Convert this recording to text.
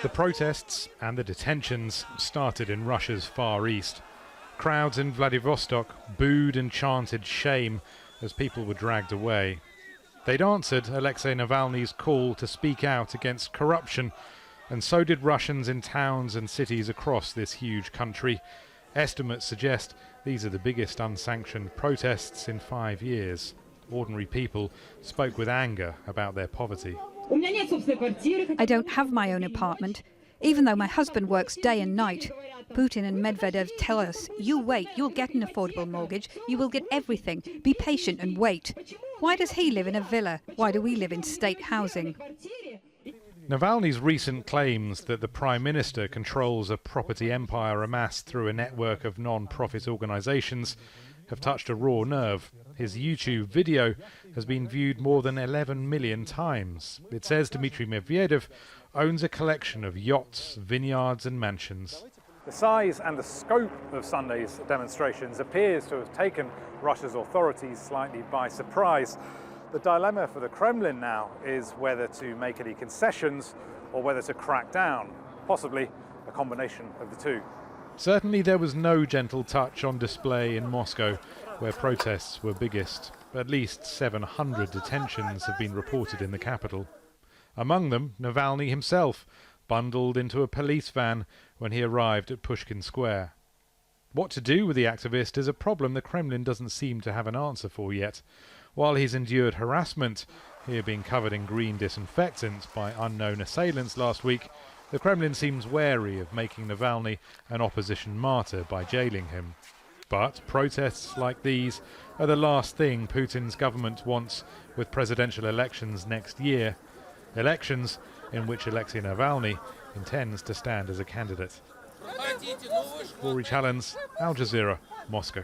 The protests and the detentions started in Russia's Far East. Crowds in Vladivostok booed and chanted shame as people were dragged away. They'd answered Alexei Navalny's call to speak out against corruption, and so did Russians in towns and cities across this huge country. Estimates suggest these are the biggest unsanctioned protests in 5 years. Ordinary people spoke with anger about their poverty. I don't have my own apartment, even though my husband works day and night. Putin and Medvedev tell us, you wait, you'll get an affordable mortgage, you will get everything, be patient and wait. Why does he live in a villa? Why do we live in state housing? Navalny's recent claims that the Prime Minister controls a property empire amassed through a network of non-profit organisations have touched a raw nerve. His YouTube video has been viewed more than 11 million times. It says Dmitry Medvedev owns a collection of yachts, vineyards and mansions. The size and the scope of Sunday's demonstrations appears to have taken Russia's authorities slightly by surprise. The dilemma for the Kremlin now is whether to make any concessions or whether to crack down, possibly a combination of the two. Certainly there was no gentle touch on display in Moscow, where protests were biggest. At least 700 detentions have been reported in the capital. Among them, Navalny himself, bundled into a police van when he arrived at Pushkin Square. What to do with the activist is a problem the Kremlin doesn't seem to have an answer for yet. While he's endured harassment, here being covered in green disinfectant by unknown assailants last week, the Kremlin seems wary of making Navalny an opposition martyr by jailing him. But protests like these are the last thing Putin's government wants with presidential elections next year. Elections in which Alexei Navalny intends to stand as a candidate. Rory, Challands, Al Jazeera, Moscow.